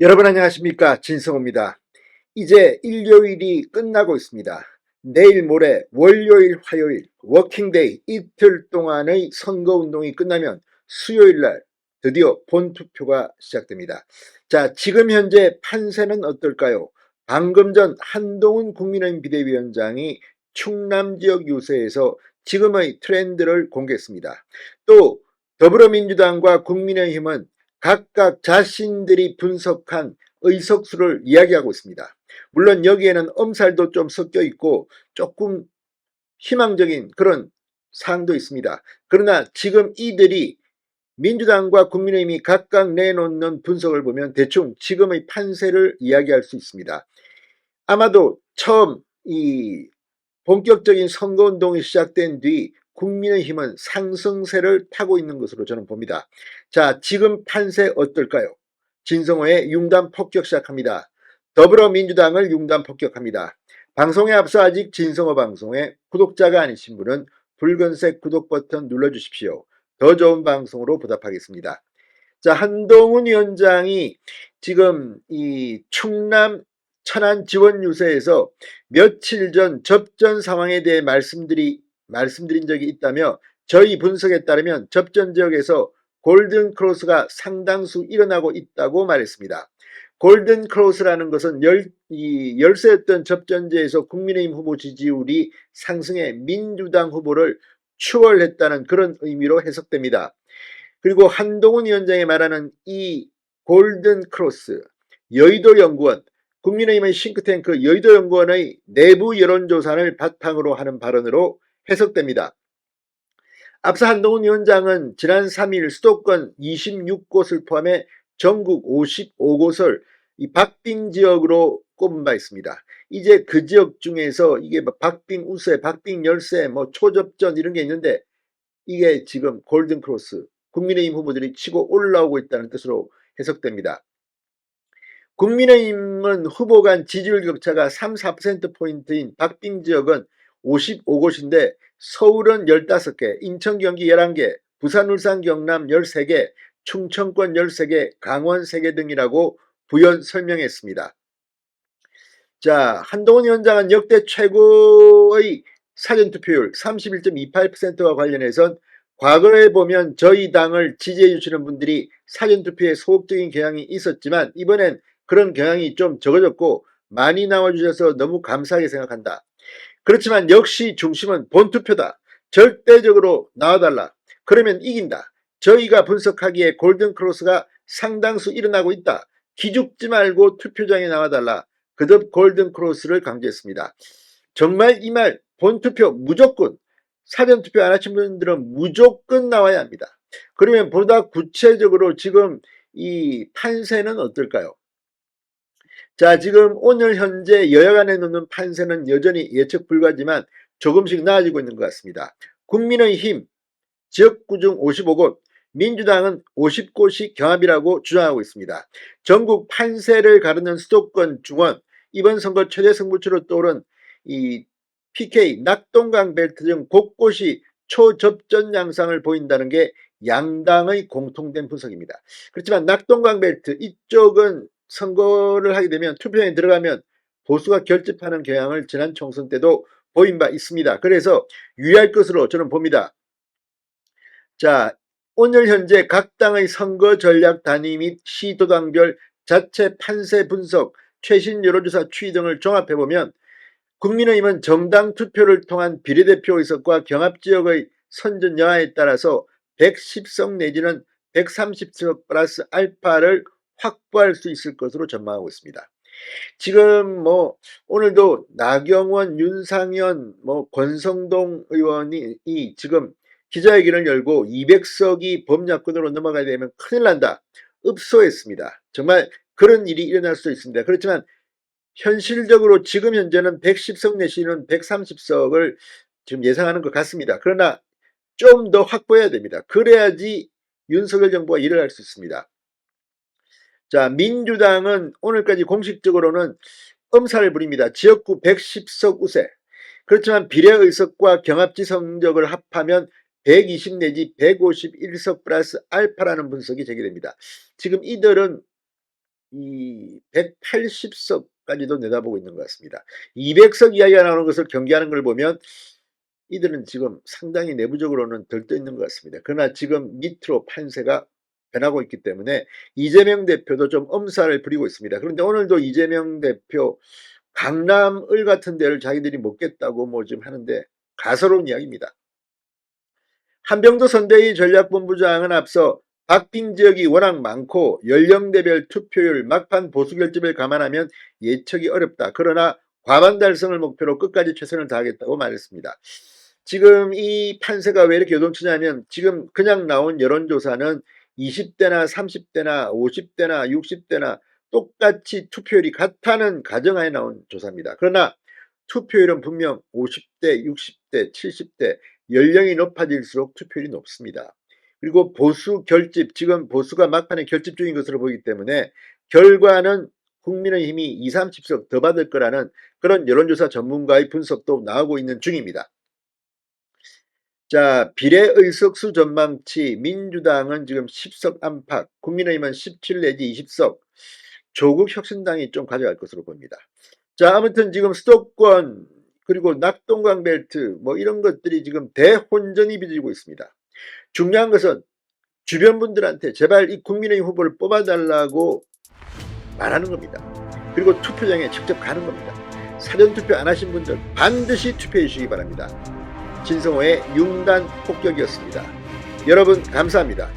여러분 안녕하십니까, 진성호입니다. 이제 일요일이 끝나고 있습니다. 내일 모레 월요일 화요일 워킹데이 이틀 동안의 선거운동이 끝나면 수요일날 드디어 본투표가 시작됩니다. 자, 지금 현재 판세는 어떨까요? 방금 전 한동훈 국민의힘 비대위원장이 충남 지역 유세에서 지금의 트렌드를 공개했습니다. 또 더불어민주당과 국민의힘은 각각 자신들이 분석한 의석수를 이야기하고 있습니다. 물론 여기에는 엄살도 좀 섞여 있고 조금 희망적인 그런 사항도 있습니다. 그러나 지금 이들이 민주당과 국민의힘이 각각 내놓는 분석을 보면 대충 지금의 판세를 이야기할 수 있습니다. 아마도 처음 이 본격적인 선거운동이 시작된 뒤 국민의힘은 상승세를 타고 있는 것으로 저는 봅니다. 자, 지금 판세 어떨까요? 진성호의 융단 폭격 시작합니다. 더불어민주당을 융단 폭격합니다. 방송에 앞서 아직 진성호 방송에 구독자가 아니신 분은 붉은색 구독 버튼 눌러주십시오. 더 좋은 방송으로 보답하겠습니다. 자, 한동훈 위원장이 지금 이 충남 천안 지원 유세에서 며칠 전 접전 상황에 대해 말씀드린 적이 있다며 저희 분석에 따르면 접전 지역에서 골든 크로스가 상당수 일어나고 있다고 말했습니다. 골든 크로스라는 것은 열세였던 접전지에서 국민의힘 후보 지지율이 상승해 민주당 후보를 추월했다는 그런 의미로 해석됩니다. 그리고 한동훈 위원장이 말하는 이 골든 크로스, 여의도연구원, 국민의힘의 싱크탱크 여의도연구원의 내부 여론조사를 바탕으로 하는 발언으로 해석됩니다. 앞서 한동훈 위원장은 지난 3일 수도권 26곳을 포함해 전국 55곳을 이 박빙 지역으로 꼽은 바 있습니다. 이제 그 지역 중에서 이게 박빙 우세, 박빙 열세, 초접전 이런 게 있는데 이게 지금 골든 크로스, 국민의힘 후보들이 치고 올라오고 있다는 뜻으로 해석됩니다. 국민의힘은 후보 간 지지율 격차가 3, 4%포인트인 박빙 지역은 55곳인데 서울은 15개, 인천, 경기 11개, 부산, 울산, 경남 13개, 충청권 13개, 강원 3개 등이라고 부연 설명했습니다. 자, 한동훈 위원장은 역대 최고의 사전투표율 31.28%와 관련해선 과거에 보면 저희 당을 지지해 주시는 분들이 사전투표에 소극적인 경향이 있었지만 이번엔 그런 경향이 좀 적어졌고 많이 나와주셔서 너무 감사하게 생각한다. 그렇지만 역시 중심은 본투표다. 절대적으로 나와달라. 그러면 이긴다. 저희가 분석하기에 골든크로스가 상당수 일어나고 있다. 기죽지 말고 투표장에 나와달라. 그듭 골든크로스를 강조했습니다. 정말 이 말 본투표 무조건, 사전투표 안 하신 분들은 무조건 나와야 합니다. 그러면 보다 구체적으로 지금 이 판세는 어떨까요? 자, 지금 오늘 현재 여야가 내놓는 판세는 여전히 예측 불가지만 조금씩 나아지고 있는 것 같습니다. 국민의힘 지역구 중 55곳, 민주당은 50곳이 경합이라고 주장하고 있습니다. 전국 판세를 가르는 수도권 중원, 이번 선거 최대 승부처로 떠오른 이 PK, 낙동강 벨트 등 곳곳이 초접전 양상을 보인다는 게 양당의 공통된 분석입니다. 그렇지만 낙동강 벨트 이쪽은 선거를 하게 되면 투표장에 들어가면 보수가 결집하는 경향을 지난 총선 때도 보인 바 있습니다. 그래서 유의할 것으로 저는 봅니다. 자, 오늘 현재 각 당의 선거 전략 단위 및 시도당별 자체 판세 분석, 최신 여론조사 추이 등을 종합해보면 국민의힘은 정당 투표를 통한 비례대표 의석과 경합지역의 선전 여하에 따라서 110석 내지는 130석 플러스 알파를 확보할 수 있을 것으로 전망하고 있습니다. 지금 오늘도 나경원, 윤상현, 권성동 의원이 지금 기자회견을 열고 200석이 범야권으로 넘어가게 되면 큰일 난다. 읍소했습니다. 정말 그런 일이 일어날 수 있습니다. 그렇지만 현실적으로 지금 현재는 110석 내지는 130석을 지금 예상하는 것 같습니다. 그러나 좀 더 확보해야 됩니다. 그래야지 윤석열 정부가 일을 할 수 있습니다. 자, 민주당은 오늘까지 공식적으로는 엄살을 부립니다. 지역구 110석 우세. 그렇지만 비례의석과 경합지 성적을 합하면 120 내지 151석 플러스 알파라는 분석이 제기됩니다. 지금 이들은 이 180석까지도 내다보고 있는 것 같습니다. 200석 이야기가 나오는 것을 경계하는 걸 보면 이들은 지금 상당히 내부적으로는 들떠 있는 것 같습니다. 그러나 지금 밑으로 판세가 변하고 있기 때문에 이재명 대표도 좀 엄살을 부리고 있습니다. 그런데 오늘도 이재명 대표 강남을 같은 데를 자기들이 먹겠다고 뭐 지금 하는데 가소로운 이야기입니다. 한병도 선대위 전략본부장은 앞서 박빙 지역이 워낙 많고 연령대별 투표율, 막판 보수 결집을 감안하면 예측이 어렵다. 그러나 과반 달성을 목표로 끝까지 최선을 다하겠다고 말했습니다. 지금 이 판세가 왜 이렇게 요동치냐면 지금 그냥 나온 여론조사는 20대나 30대나 50대나 60대나 똑같이 투표율이 같다는 가정하에 나온 조사입니다. 그러나 투표율은 분명 50대, 60대, 70대 연령이 높아질수록 투표율이 높습니다. 그리고 보수 결집, 지금 보수가 막판에 결집 중인 것으로 보이기 때문에 결과는 국민의힘이 20, 30석 더 받을 거라는 그런 여론조사 전문가의 분석도 나오고 있는 중입니다. 자, 비례의석수 전망치 민주당은 지금 10석 안팎, 국민의힘은 17 내지 20석, 조국 혁신당이 좀 가져갈 것으로 보입니다. 자, 아무튼 지금 수도권 그리고 낙동강 벨트 뭐 이런 것들이 지금 대혼전이 빚어지고 있습니다. 중요한 것은 주변 분들한테 제발 이 국민의힘 후보를 뽑아달라고 말하는 겁니다. 그리고 투표장에 직접 가는 겁니다. 사전투표 안 하신 분들 반드시 투표해 주시기 바랍니다. 진성호의 융단 폭격이었습니다. 여러분 감사합니다.